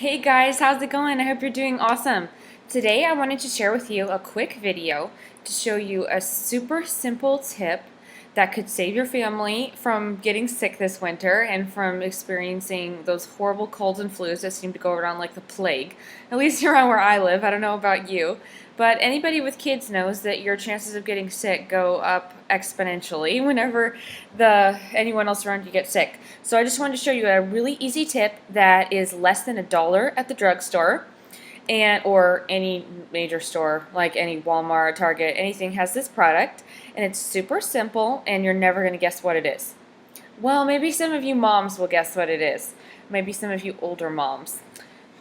Hey guys, how's it going? I hope you're doing awesome. Today I wanted to share with you a quick video to show you a super simple tip that could save your family from getting sick this winter and from experiencing those horrible colds and flus that seem to go around like the plague. At least around where I live. I don't know about you. But anybody with kids knows that your chances of getting sick go up exponentially whenever anyone else around you gets sick. So I just wanted to show you a really easy tip that is less than $1 at the drugstore or any major store like any Walmart, Target, anything has this product, and it's super simple and you're never going to guess what it is. Well, maybe some of you moms will guess what it is. Maybe some of you older moms.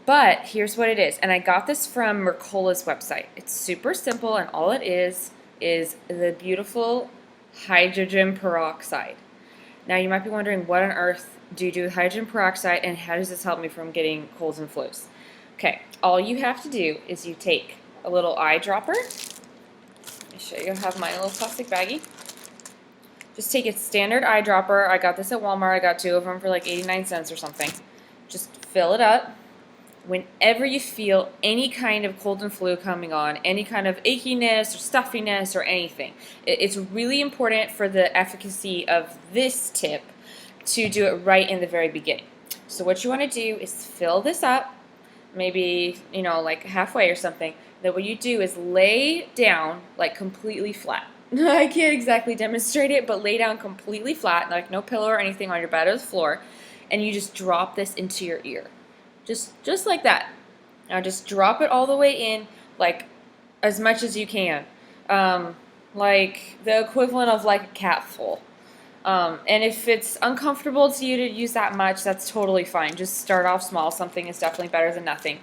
But here's what it is, and I got this from Mercola's website. It's super simple, and all it is the beautiful hydrogen peroxide. Now you might be wondering, what on earth do you do with hydrogen peroxide, and how does this help me from getting colds and flus? Okay, all you have to do is you take a little eyedropper. Let me show you. I have my little plastic baggie. Just take a standard eyedropper. I got this at Walmart. I got 2 of them for like 89 cents or something. Just fill it up. Whenever you feel any kind of cold and flu coming on, any kind of achiness or stuffiness or anything, it's really important for the efficacy of this tip to do it right in the very beginning. So what you want to do is fill this up, maybe, like halfway or something. Then what you do is lay down like completely flat. I can't exactly demonstrate it, but lay down completely flat, like no pillow or anything on your bed or the floor, and you just drop this into your ear. Just like that. Now just drop it all the way in, like as much as you can. Like the equivalent of like a capful. And if it's uncomfortable to you to use that much, that's totally fine. Just start off small. Something is definitely better than nothing.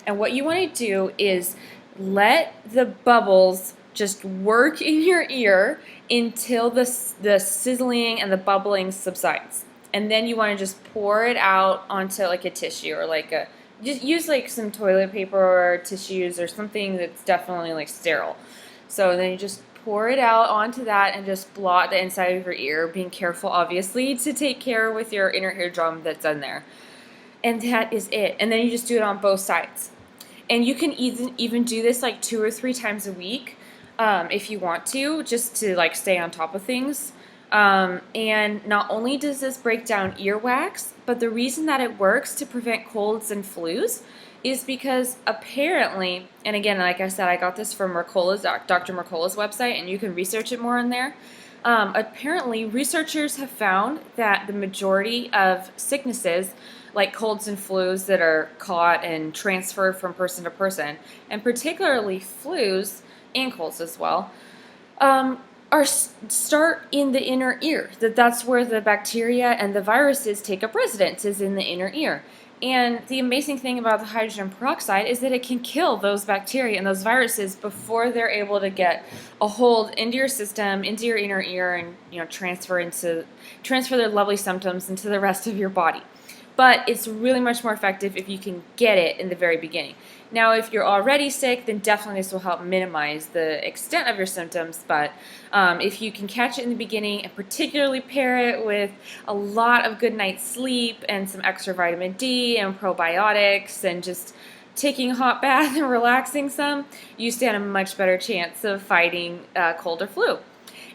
And what you want to do is let the bubbles just work in your ear until the sizzling and the bubbling subsides. And then you want to just pour it out onto like a tissue or just use like some toilet paper or tissues or something that's definitely like sterile. So then you just pour it out onto that and just blot the inside of your ear, being careful obviously to take care with your inner eardrum that's in there. And that is it. And then you just do it on both sides. And you can even do this like 2 or 3 times a week if you want to, just to like stay on top of things. And not only does this break down earwax, but the reason that it works to prevent colds and flus is because apparently, and again, like I said, I got this from Dr. Mercola's website, and you can research it more on there. Apparently, researchers have found that the majority of sicknesses, like colds and flus that are caught and transferred from person to person, and particularly flus and colds as well, start in the inner ear. That's where the bacteria and the viruses take up residence, is in the inner ear. And the amazing thing about the hydrogen peroxide is that it can kill those bacteria and those viruses before they're able to get a hold into your system, into your inner ear, and transfer their lovely symptoms into the rest of your body. But it's really much more effective if you can get it in the very beginning. Now, if you're already sick, then definitely this will help minimize the extent of your symptoms. But if you can catch it in the beginning and particularly pair it with a lot of good night's sleep and some extra vitamin D and probiotics and just taking a hot bath and relaxing some, you stand a much better chance of fighting cold or flu.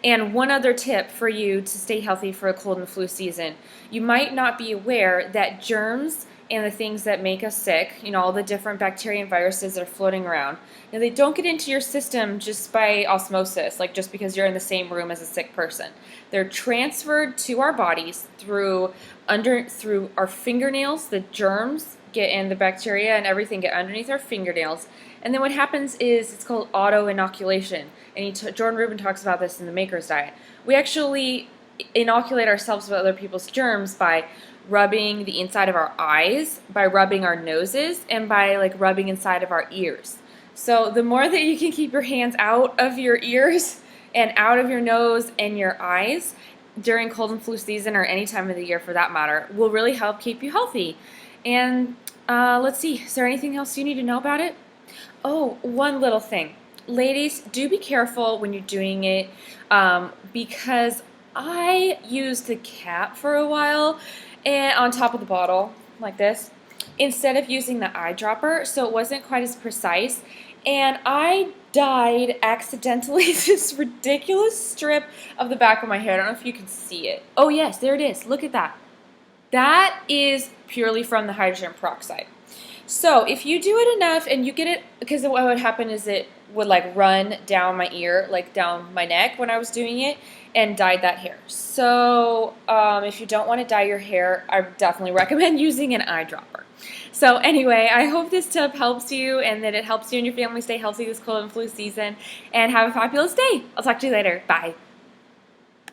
And one other tip for you to stay healthy for a cold and flu season. You might not be aware that germs and the things that make us sick, all the different bacteria and viruses that are floating around, they don't get into your system just by osmosis, like just because you're in the same room as a sick person. They're transferred to our bodies through our fingernails. The germs get in, the bacteria and everything get underneath our fingernails. And then what happens is it's called auto-inoculation. And Jordan Rubin talks about this in the Maker's Diet. We actually inoculate ourselves with other people's germs by rubbing the inside of our eyes, by rubbing our noses, and by rubbing inside of our ears. So the more that you can keep your hands out of your ears and out of your nose and your eyes during cold and flu season, or any time of the year for that matter, will really help keep you healthy. And let's see, is there anything else you need to know about it? Oh, one little thing. Ladies, do be careful when you're doing it, because I used the cap for a while and on top of the bottle like this, instead of using the eyedropper, so it wasn't quite as precise. And I dyed accidentally this ridiculous strip of the back of my hair. I don't know if you can see it. Oh yes, there it is. Look at that. That is purely from the hydrogen peroxide. So if you do it enough and you get it, because what would happen is it would like run down my ear, like down my neck when I was doing it, and dyed that hair. So if you don't want to dye your hair, I definitely recommend using an eyedropper. So anyway, I hope this tip helps you and that it helps you and your family stay healthy this cold and flu season. And have a fabulous day. I'll talk to you later. Bye.